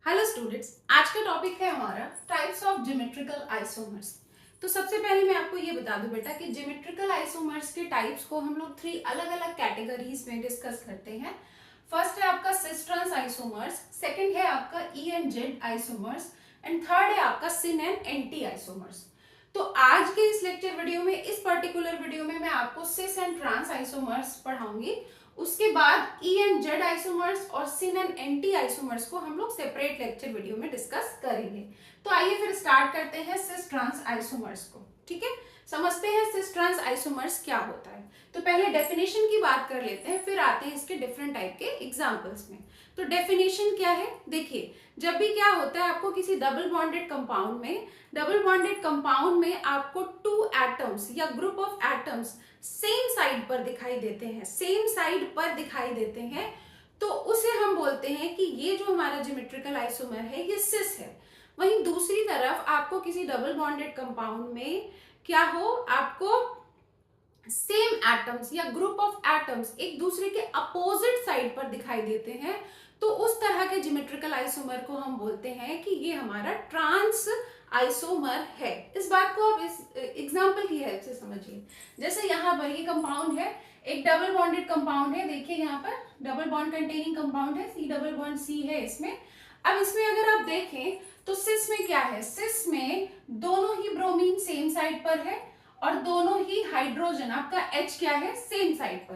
Hello students, आज का topic है हमारा टाइप्स ऑफ ज्योमेट्रिकल आइसोमर्स। तो सबसे पहले मैं आपको ये बता दूं बेटा कि ज्योमेट्रिकल आइसोमर्स के टाइप्स को हम लोग 3 अलग अलग कैटेगरीज में डिस्कस करते हैं। फर्स्ट है आपका सिस ट्रांस आइसोमर्स, सेकंड है आपका E and Z isomers and third है आपका सिन एंड एंटी आइसोमर्स। तो आज के इस लेक्चर वीडियो में, इस पर्टिकुलर वीडियो में मैं आपको सिस एंड ट्रांस आइसोमर्स पढ़ाऊंगी। उसके बाद ई एंड जेड आइसोमर्स और सिन एंड एंटी आइसोमर्स को हम लोग सेपरेट लेक्चर वीडियो में डिस्कस करेंगे। तो आइए फिर स्टार्ट करते हैं सिस ट्रांस आइसोमर्स को। ठीक है, समझते हैं सिस ट्रांस आइसोमर्स क्या होता है। तो पहले डेफिनेशन की बात कर लेते हैं, फिर आते हैं इसके डिफरेंट टाइप के एग्जांपल्स में। तो डेफिनेशन क्या है, देखिए जब भी क्या होता है आपको किसी डबल बॉन्डेड कंपाउंड में आपको 2 एटम्स या group of atoms same side पर दिखाई देते हैं, तो उसे हम बोलते हैं कि ये जो हमारा ज्योमेट्रिकल आइसोमर है ये सिस है। वहीं दूसरी तरफ आपको किसी डबल बॉन्डेड कंपाउंड में क्या हो, आपको सेम एटम्स या ग्रुप ऑफ एटम्स एक दूसरे के अपोजिट साइड पर दिखाई देते हैं, तो उस तरह के ज्योमेट्रिकल आइसोमर को हम बोलते हैं कि ये हमारा ट्रांस आइसोमर है। इस बात को आप इस एग्जांपल की हेल्प से समझिए। जैसे यहाँ पर ये कंपाउंड है, एक डबल बॉन्डेड कंपाउंड है, देखिए यहाँ पर डबल बॉन्ड कंटेनिंग कंपाउंड है, सी डबल बॉन्ड सी है इसमें। अब इसमें अगर आप देखें तो सिस में क्या है, सिस में दोनों ही ब्रोमीन सेम साइड पर है और दोनों ही हाइड्रोजन आपका H क्या है, सेम साइड पर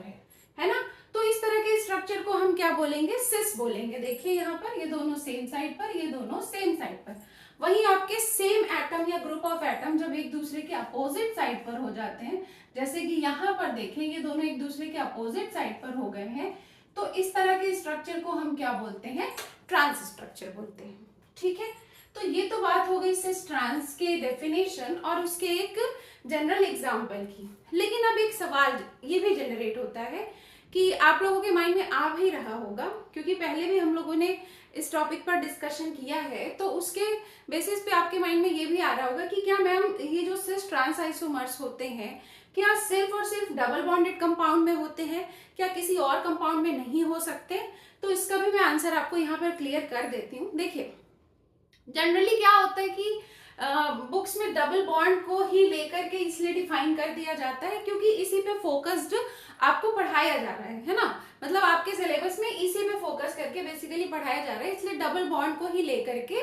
है ना। तो इस तरह के स्ट्रक्चर को हम क्या बोलेंगे, सिस बोलेंगे। देखिए यहाँ पर ये दोनों सेम साइड पर, ये दोनों सेम साइड पर। वहीं आपके सेम एटम या ग्रुप ऑफ एटम जब एक दूसरे के अपोजिट साइड पर हो जाते हैं, जैसे कि यहाँ पर देखें ये दोनों एक दूसरे के अपोजिट साइड पर हो गए हैं, तो इस तरह के स्ट्रक्चर को हम क्या बोलते हैं, ट्रांस स्ट्रक्चर बोलते हैं। ठीक है, तो ये तो बात हो गई सिस ट्रांस के डेफिनेशन और उसके एक जनरल एग्जाम्पल की। लेकिन अब एक सवाल ये भी जनरेट होता है कि आप लोगों के माइंड में आ भी रहा होगा, क्योंकि पहले भी हम लोगों ने इस टॉपिक पर डिस्कशन किया है, तो उसके बेसिस पे आपके माइंड में ये भी आ रहा होगा कि क्या मैम ये जो सिस ट्रांस आइसोमर्स होते हैं क्या सिर्फ और सिर्फ डबल बॉन्डेड कंपाउंड में होते हैं, क्या किसी और कंपाउंड में नहीं हो सकते? तो इसका भी मैं आंसर आपको यहाँ पर क्लियर कर देती हूँ। देखिए जनरली क्या होता है कि बुक्स में डबल बॉन्ड को ही लेकर के इसलिए डिफाइन कर दिया जाता है क्योंकि इसी पे फोकस्ड आपको पढ़ाया जा रहा है ना। मतलब आपके सिलेबस में इसी पे फोकस करके बेसिकली पढ़ाया जा रहा है, इसलिए डबल बॉन्ड को ही लेकर के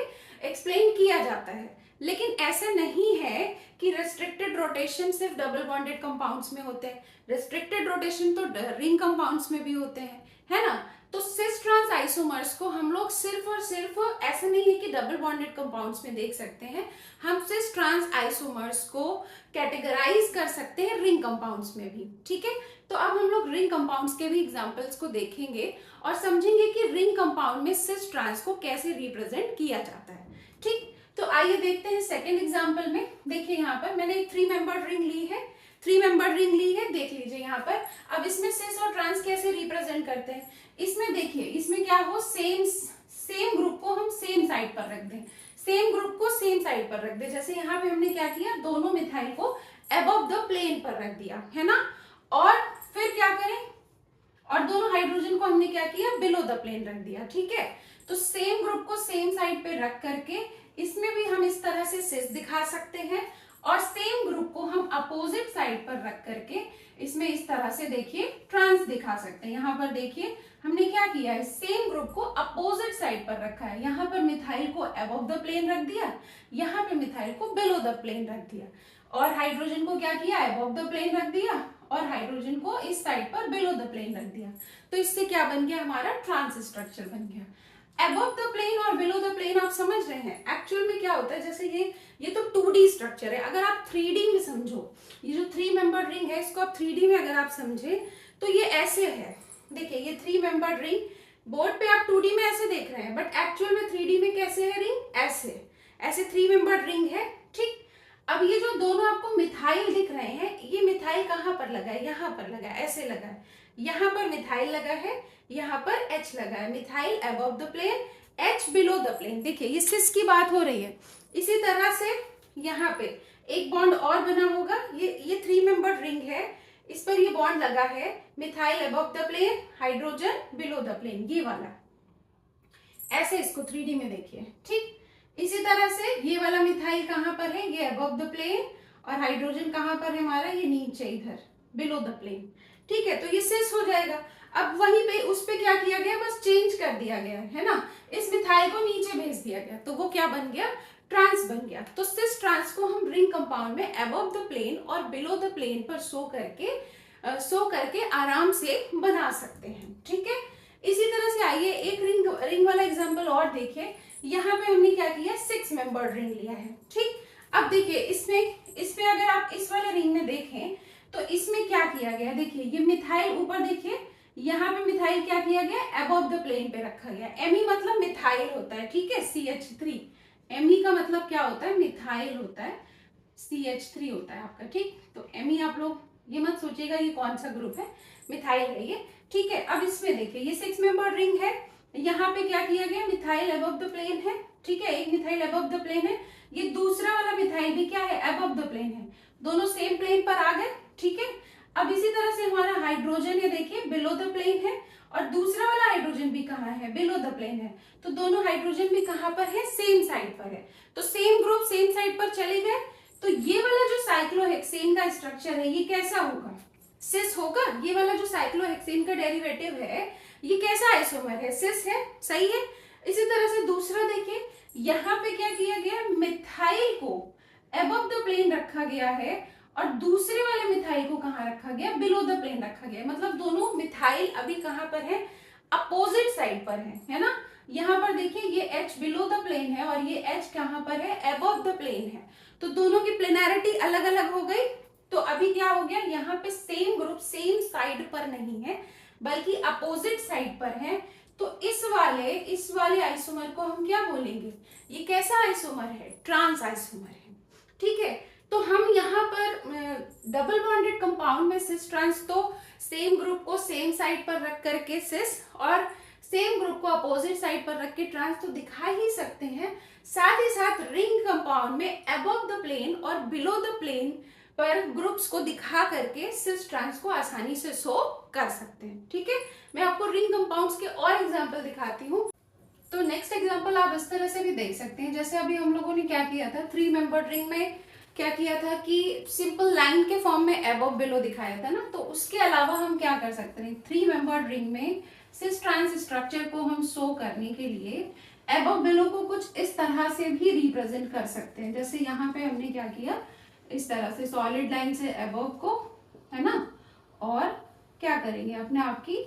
एक्सप्लेन किया जाता है। लेकिन ऐसा नहीं है कि रेस्ट्रिक्टेड रोटेशन सिर्फ डबल बॉन्डेड कंपाउंड्स में होते हैं, रेस्ट्रिक्टेड रोटेशन तो रिंग कंपाउंड्स में भी होते हैं, है ना। तो सिस ट्रांस आइसोमर्स को हम लोग सिर्फ और सिर्फ ऐसा नहीं है कि डबल बॉन्डेड कंपाउंड्स में देख सकते हैं, हम सिस ट्रांस आइसोमर्स को कैटेगराइज कर सकते हैं रिंग कंपाउंड्स में भी। ठीक है, तो अब हम लोग रिंग कंपाउंड्स के भी एग्जांपल्स को देखेंगे और समझेंगे कि रिंग कंपाउंड में सिस ट्रांस को कैसे रिप्रेजेंट किया जाता है। ठीक, तो आइए देखते हैं सेकेंड एग्जाम्पल में। देखिए यहाँ पर मैंने एक 3 मेंबर्ड रिंग ली है, देख लीजिए यहाँ पर। अब इसमें सिस और ट्रांस कैसे रिप्रेजेंट करते हैं, इसमें देखिए इसमें क्या हो, सेम ग्रुप को हम सेम साइड पर रख दें, जैसे यहाँ पे हमने क्या किया, दोनों मिथाइल को अबव द प्लेन पर रख दिया, है ना। और फिर क्या करें, और दोनों हाइड्रोजन को हमने क्या किया, बिलो द प्लेन रख दिया। ठीक है, तो सेम ग्रुप को सेम साइड पे रख करके इसमें भी हम इस तरह से सिस दिखा सकते हैं और सेम ग्रुप को हम अपोजिट साइड पर रख करके इसमें इस तरह से देखिए ट्रांस दिखा सकते हैं। यहाँ पर देखिए हमने क्या किया है, सेम ग्रुप को अपोजिट साइड पर रखा है, यहाँ पर मिथाइल को अबव द प्लेन रख दिया, यहाँ पे मिथाइल को बिलो द प्लेन रख दिया, और हाइड्रोजन को क्या किया, अबव द प्लेन रख दिया, और हाइड्रोजन को इस साइड पर बिलो द प्लेन रख दिया। तो इससे क्या बन गया, हमारा ट्रांस स्ट्रक्चर बन गया। अबव द प्लेन और बिलो द प्लेन आप समझ रहे हैं, एक्चुअल में क्या होता है, जैसे ये तो 2D स्ट्रक्चर है, अगर आप 3D में समझो, ये जो 3 मेंबर्ड रिंग है इसको आप 3D में अगर आप समझे तो ये ऐसे है। देखिए ये 3 मेंबर्ड रिंग, बोर्ड पे आप 2D में ऐसे देख रहे हैं, बट एक्चुअल में 3D में कैसे है रिंग, ऐसे 3 मेंबर्ड रिंग है। ठीक, अब ये जो दोनों आपको मिथाइल दिख रहे हैं, ये मिथाइल कहाँ पर लगा है, यहाँ पर लगा है, ऐसे लगा है, यहाँ पर मिथाइल लगा है, यहाँ पर H लगा है, methyl above the plane, H below the plane. देखिए ये सिस की बात हो रही है। इसी तरह से यहाँ पे एक बॉन्ड और बना होगा, ये 3 मेंबर्ड रिंग है, इस पर ये बॉन्ड लगा है, methyl above the plane, hydrogen below the plane, ये वाला। ऐसे इसको 3D में देखिए, ठीक। इसी तरह से ये वाला मिथाइल कहाँ पर है, ये अबव द प्लेन, और हाइड्रोजन कहाँ पर है हमारा, ये नीचे इधर बिलो द प्लेन, ठीक है। तो ये सिस हो जाएगा। अब वहीं पे उस पे क्या किया गया, बस चेंज कर दिया गया है ना, इस मिथाइल को नीचे भेज दिया गया, तो वो क्या बन गया, ट्रांस बन गया। तो सिस ट्रांस को हम रिंग कंपाउंड में अबव द प्लेन और बिलो द प्लेन पर सो करके आराम से बना सकते हैं, ठीक है। इसी तरह से आइए एक रिंग वाला एग्जांपल और देखिए। यहाँ पे हमने क्या किया, 6 मेंबर्ड रिंग लिया है, ठीक। अब देखिए इसमें अगर आप इस वाले रिंग में देखें तो इसमें क्या किया गया, देखिए ये मिथाइल ऊपर, देखिए यहाँ पे मिथाइल क्या किया गया, अबव द प्लेन पे रखा गया। एमी मतलब मिथाइल होता है, ठीक है, CH3। एमी का मतलब क्या होता है, मिथाइल होता है, CH3 होता है आपका, ठीक। तो एमी आप लोग ये मत सोचिएगा ये कौन सा ग्रुप है, मिथाइल है ये, ठीक है। अब इसमें देखिए ये 6 मेंबर रिंग है, यहाँ पे क्या किया गया, मिथाइल अबव द प्लेन है, ठीक है, एक मिथाइल अबव द प्लेन है, ये दूसरा वाला मिथाइल भी क्या है, अबव द प्लेन है, दोनों सेम प्लेन पर आ गए, ठीक है। अब इसी तरह से हमारा हाइड्रोजन ये देखिए बिलो द प्लेन है, और दूसरा वाला हाइड्रोजन भी कहाँ है, बिलो द प्लेन है, तो दोनों हाइड्रोजन भी कहाँ पर है, सेम साइड पर है, तो सेम ग्रुप सेम साइड पर चले गए। तो ये वाला जो साइक्लोहेक्सेन का स्ट्रक्चर है ये कैसा होगा, सिस होगा। ये वाला जो साइक्लोहेक्सेन का डेरिवेटिव है ये कैसा आइसोमर है, सिस है, सही है। इसी तरह से दूसरा देखिए, यहाँ पे क्या किया गया, मिथाइल को अबव द प्लेन रखा गया है, और दूसरे वाले मिथाइल को कहाँ रखा गया, बिलो द प्लेन रखा गया, मतलब दोनों मिथाइल अभी कहाँ पर है, अपोजिट साइड पर है ना। यहाँ पर देखिए ये H बिलो द प्लेन है और ये H कहाँ पर है, अबव द प्लेन है, तो दोनों की प्लेनैरिटी अलग अलग हो गई। तो अभी क्या हो गया, यहाँ पे सेम ग्रुप सेम साइड पर नहीं है बल्कि अपोजिट साइड पर है। तो इस वाले आइसोमर को हम क्या बोलेंगे, ये कैसा आइसोमर है, ट्रांस आइसोमर है, ठीक है। तो हम यहाँ पर डबल बॉन्डेड कंपाउंड में सिस ट्रांस, तो सेम ग्रुप को सेम साइड पर रख करके सिस और सेम ग्रुप को अपोजिट साइड पर रख के ट्रांस तो दिखा ही सकते हैं। साथ ही साथ रिंग कंपाउंड में अबव द प्लेन और बिलो द प्लेन पर ग्रुप्स को दिखा करके सिस ट्रांस को आसानी से शो कर सकते हैं, ठीक है। मैं आपको रिंग कंपाउंड्स के और एग्जांपल दिखाती हूँ। तो नेक्स्ट एग्जांपल आप इस तरह से भी देख सकते हैं, जैसे अभी हम लोगों ने क्या किया था, 3 मेंबर्ड रिंग में क्या किया था कि सिंपल लाइन के फॉर्म में अबव बिलो दिखाया था ना। तो उसके अलावा हम क्या कर सकते हैं, 3 मेंबर्ड रिंग में सिस ट्रांस स्ट्रक्चर को हम शो करने के लिए अबव बिलो को कुछ इस तरह से भी रिप्रेजेंट कर सकते हैं। जैसे यहाँ पे हमने क्या किया, इस तरह से सॉलिड लाइन से अबव को, है ना, और क्या करेंगे अपने आप की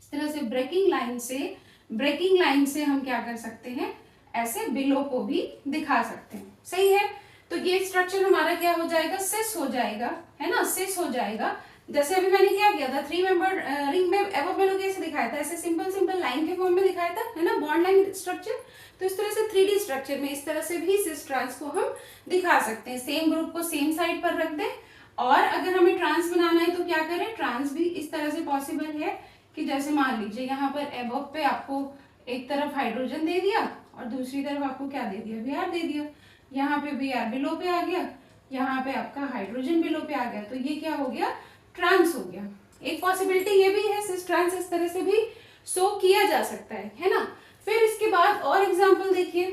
इस तरह से ब्रेकिंग लाइन से हम क्या कर सकते हैं, ऐसे बिलो को भी दिखा सकते हैं, सही है। तो ये स्ट्रक्चर हमारा क्या हो जाएगा, सिस हो जाएगा, है ना, सिस हो जाएगा। जैसे अभी मैंने क्या किया था, 3 मेंबर रिंग में अबव बिलो कैसे दिखाया था, ऐसे सिंपल लाइन के फॉर्म में दिखाया था, है ना, बॉन्ड लाइन स्ट्रक्चर। तो इस तरह से 3D स्ट्रक्चर में इस तरह से भी सिस ट्रांस को हम दिखा सकते हैं, सेम ग्रुप को सेम साइड पर रख दें। और अगर हमें ट्रांस बनाना है तो क्या करें, ट्रांस भी इस तरह से पॉसिबल है कि जैसे मान लीजिए यहाँ पर अबव पे आपको एक तरफ हाइड्रोजन दे दिया और दूसरी तरफ आपको क्या दे दिया, Br दे दिया, यहाँ पे Br बिलो पे आ गया, यहाँ पे आपका हाइड्रोजन बिलो पे आ गया, तो ये क्या हो गया, ट्रांस हो गया। एक पॉसिबिलिटी ये भी है, सिस ट्रांस इस तरह से भी शो किया जा सकता है ना। फिर इसके बाद और एग्जांपल देखिए,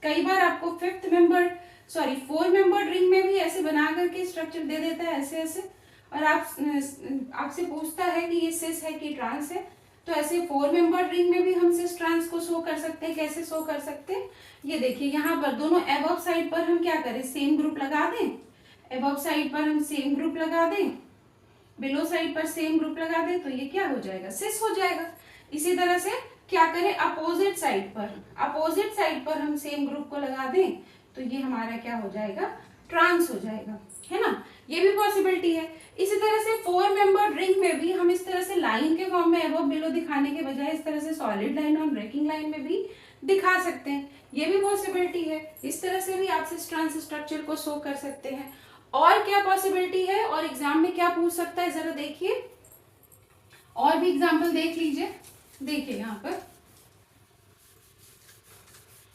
कई बार आपको 4 मेंबर्ड रिंग में भी ऐसे बना करके स्ट्रक्चर दे देता है ऐसे, और आपसे पूछता है कि ये सिस है कि ट्रांस है। तो ऐसे 4 मेंबर्ड रिंग में भी हम सिस ट्रांस को शो कर सकते हैं। कैसे शो कर सकते हैं, ये देखिए यहाँ पर दोनों अबव साइड पर हम क्या करें, सेम ग्रुप लगा दें, अबव साइड पर हम सेम ग्रुप लगा दें, बिलो साइड पर सेम ग्रुप लगा दें, तो ये क्या हो जाएगा, सिस हो जाएगा। इसी तरह से क्या करें, अपोजिट साइड पर हम सेम ग्रुप को लगा दें, तो ये हमारा क्या हो जाएगा, ट्रांस हो जाएगा, है ना, ये भी पॉसिबिलिटी है। इसी तरह से 4 मेंबर्ड रिंग में भी हम इस तरह से लाइन के फॉर्म में अबव बिलो दिखाने के बजाय इस तरह से सॉलिड लाइन और ब्रेकिंग लाइन में भी दिखा सकते हैं, ये भी पॉसिबिलिटी है। इस तरह से भी आप सिस ट्रांस स्ट्रक्चर को शो कर सकते हैं। और क्या पॉसिबिलिटी है, और एग्जाम में क्या पूछ सकता है, जरा देखिए, और भी एग्जाम्पल देख लीजिए। देखिए यहाँ पर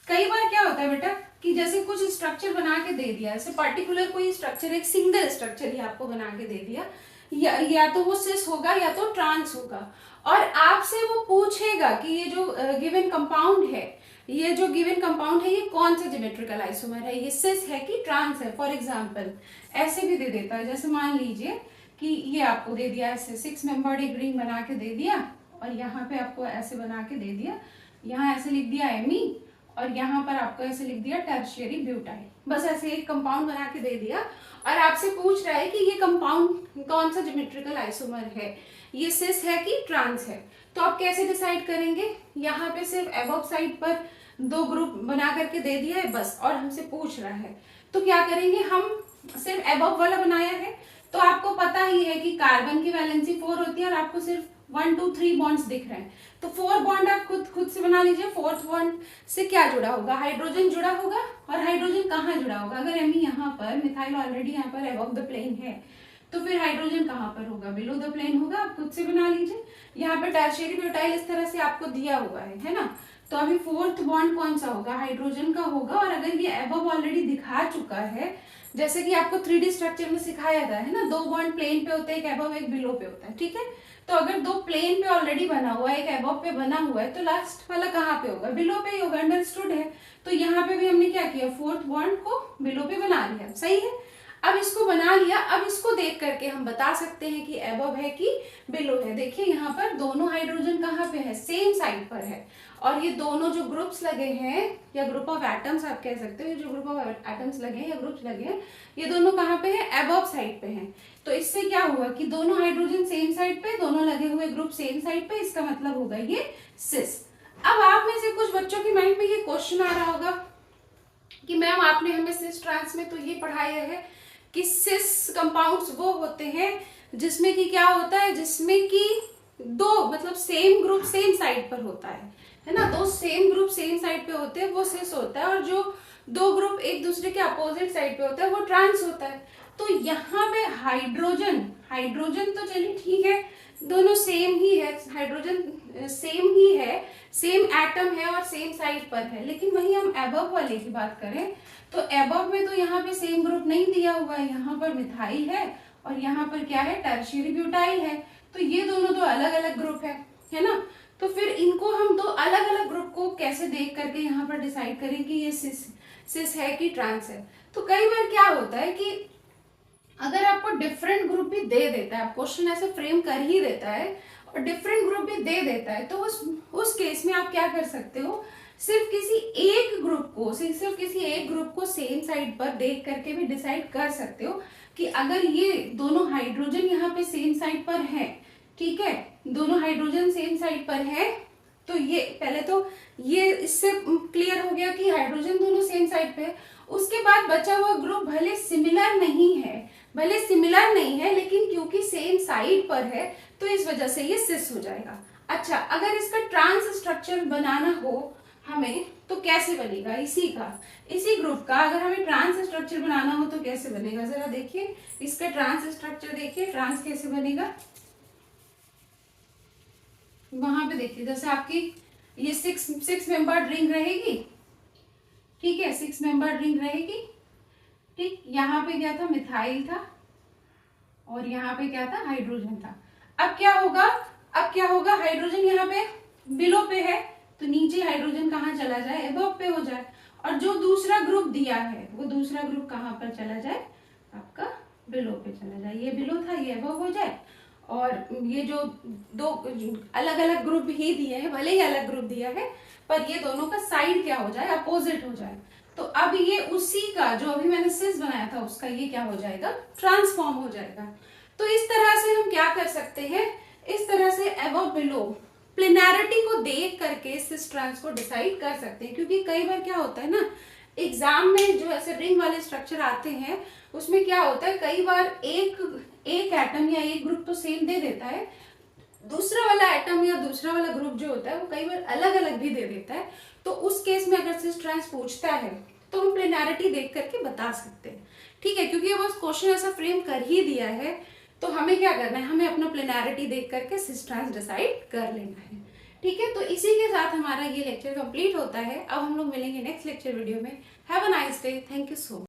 कई बार क्या होता है बेटा कि जैसे कुछ स्ट्रक्चर बना के दे दिया, जैसे पर्टिकुलर कोई स्ट्रक्चर, एक सिंगल स्ट्रक्चर ही आपको बना के दे दिया, या तो वो सिस होगा या तो ट्रांस होगा। और आपसे वो पूछेगा कि ये जो गिवन कंपाउंड है, ये जो गिवन कंपाउंड है ये कौन सा ज्योमेट्रिकल आइसोमर है, ये सिस है कि ट्रांस है। फॉर एग्जांपल ऐसे भी दे देता है, जैसे मान लीजिए कि ये आपको दे दिया ऐसे 6 मेंबर्ड एक रिंग बना के दे दिया, और यहाँ पे आपको ऐसे बना के दे दिया, यहाँ ऐसे लिख दिया एमी, और यहाँ पर आपको ऐसे लिख दिया टर्शियरी ब्यूटाइल। बस ऐसे एक कंपाउंड बना के दे दिया, और आपसे पूछ रहा है कि ये कंपाउंड कौन सा ज्योमेट्रिकल आइसोमर है, ये सिस है कि ट्रांस है। तो आप कैसे डिसाइड करेंगे? यहाँ पे सिर्फ एबव साइड पर 2 ग्रुप बना करके दे दिया है बस, और हमसे पूछ रहा है, तो क्या करेंगे, हम सिर्फ एबव वाला बनाया है, तो आपको पता ही है कि कार्बन की वैलेंसी 4 होती है, और आपको सिर्फ 1 2 3 बॉन्ड्स दिख रहे हैं, तो 4 बॉन्ड आप खुद से बना लीजिए। 4th बॉन्ड से क्या जुड़ा होगा? हाइड्रोजन जुड़ा होगा। और हाइड्रोजन कहाँ जुड़ा होगा? अगर एमी यहाँ पर, मिथाइल ऑलरेडी यहाँ पर अबव द प्लेन है, तो फिर हाइड्रोजन कहाँ पर होगा? बिलो द प्लेन होगा। आप खुद से बना लीजिए। यहाँ पर टर्शियरी ब्यूटाइल इस तरह से आपको दिया हुआ है ना। तो अभी 4th बॉन्ड कौन सा होगा? हाइड्रोजन का होगा। और अगर ये अबव ऑलरेडी दिखा चुका है, जैसे कि आपको 3D स्ट्रक्चर में सिखाया था है ना, 2 बॉन्ड प्लेन पे होते हैं, एक अबव एक बिलो पे होता है, ठीक है। तो अगर 2 प्लेन पे ऑलरेडी बना हुआ है, एक अबव पे बना हुआ है, तो लास्ट वाला कहाँ पे होगा? बिलो पे ही होगा। अंडरस्टूड है। तो यहाँ पे भी हमने क्या किया? 4th बॉन्ड को बिलो पे बना लिया। सही है। अब इसको बना लिया, अब इसको देख करके हम बता सकते हैं कि अबव है कि बिलो है। देखिए यहाँ पर दोनों हाइड्रोजन कहाँ पे है? सेम साइड पर है। और ये दोनों जो ग्रुप्स लगे हैं, या ग्रुप ऑफ एटम्स आप कह सकते हो, ये जो ग्रुप ऑफ एटम्स लगे हैं या ग्रुप्स लगे हैं, ये दोनों कहाँ पे है? अबव साइड पे हैं। तो इससे क्या हुआ कि दोनों हाइड्रोजन सेम साइड पे, दोनों लगे हुए ग्रुप सेम साइड पे, इसका मतलब होगा ये सिस। अब आप में से कुछ बच्चों की माइंड में ये क्वेश्चन आ रहा होगा कि मैम आपने हमें सिस ट्रांस में तो ये पढ़ाया है कि सिस कंपाउंड्स वो होते हैं जिसमें कि क्या होता है, जिसमें कि 2 मतलब सेम ग्रुप सेम साइड पर होता है ना। 2 सेम ग्रुप सेम साइड पे होते हैं, वो सिस होता है। और जो 2 ग्रुप एक दूसरे के अपोजिट साइड पे होता है, वो ट्रांस होता है। तो यहाँ पे हाइड्रोजन तो चलिए ठीक है, दोनों सेम ही है, हाइड्रोजन सेम ही है, सेम एटम है और सेम साइड पर है। लेकिन वही हम एबव वाले की बात करें तो एबव में तो यहाँ पे सेम ग्रुप नहीं दिया हुआ है, यहाँ पर मिथाइल है और यहाँ पर क्या है? टर्शियरी ब्यूटाइल है। तो ये दोनों तो अलग अलग ग्रुप है ना। तो फिर इनको हम 2 अलग अलग ग्रुप को कैसे देख करके यहाँ पर डिसाइड करें कि ये सिस है कि ट्रांस है? तो कई बार क्या होता है कि अगर आपको डिफरेंट ग्रुप भी दे देता है, क्वेश्चन ऐसे फ्रेम कर ही देता है और डिफरेंट ग्रुप भी दे देता है, तो उस केस में आप क्या कर सकते हो? सिर्फ किसी एक ग्रुप को सेम साइड पर देख करके भी डिसाइड कर सकते हो कि अगर ये दोनों हाइड्रोजन यहाँ पे सेम साइड पर है, ठीक है, दोनों हाइड्रोजन सेम साइड पर है, तो ये पहले तो ये इससे क्लियर हो गया कि हाइड्रोजन दोनों सेम साइड पे है। उसके बाद बचा हुआ ग्रुप भले सिमिलर नहीं है, लेकिन क्योंकि सेम साइड पर है तो इस वजह से ये सिस हो जाएगा। अच्छा, अगर इसका ट्रांस स्ट्रक्चर बनाना हो हमें तो कैसे बनेगा? इसी ग्रुप का अगर हमें ट्रांस स्ट्रक्चर बनाना हो तो कैसे बनेगा? जरा देखिए इसका ट्रांस स्ट्रक्चर, देखिए ट्रांस कैसे बनेगा। वहां पे देखिए, जैसे आपकी ये 6 मेंबर्ड रिंग रहेगी, ठीक है, 6 मेंबर्ड रिंग रहेगी, ठीक। यहाँ पे क्या था? मिथाइल था, और यहाँ पे क्या था? हाइड्रोजन था। अब क्या होगा? हाइड्रोजन यहाँ पे बिलो पे है, तो नीचे हाइड्रोजन कहाँ चला जाए? अबव पे हो जाए। और जो दूसरा ग्रुप दिया है, वो दूसरा ग्रुप कहाँ पर चला जाए? आपका बिलो पे चला जाए। ये बिलो था, ये अबव हो जाए। और ये जो 2 अलग अलग ग्रुप ही दिए हैं, भले ही अलग ग्रुप दिया है, पर ये दोनों का साइड क्या हो जाए? अपोजिट हो जाए। तो अब ये उसी का जो अभी मैंने सिस बनाया था उसका ये क्या हो जाएगा? ट्रांसफॉर्म हो जाएगा। तो इस तरह से हम क्या कर सकते हैं? इस तरह से अबव बिलो प्लेनैरिटी को देख करके सिस ट्रांस को डिसाइड कर सकते हैं। क्योंकि कई बार क्या होता है ना, एग्जाम में जो ऐसे रिंग वाले स्ट्रक्चर आते हैं उसमें क्या होता है, कई बार एक एटम या एक ग्रुप तो सेम दे देता है, दूसरा वाला एटम या दूसरा वाला ग्रुप जो होता है वो कई बार अलग अलग भी दे देता है। तो उस केस में अगर सिस ट्रांस पूछता है तो हम प्लेनैरिटी देख करके बता सकते हैं, ठीक है। क्योंकि अब क्वेश्चन ऐसा फ्रेम कर ही दिया है तो हमें क्या करना है? हमें अपना प्लेनैरिटी देख करके सिस ट्रांस डिसाइड कर लेना है, ठीक है। तो इसी के साथ हमारा ये लेक्चर कंप्लीट होता है। अब हम लोग मिलेंगे नेक्स्ट लेक्चर वीडियो में। Have a nice day. Thank you so much.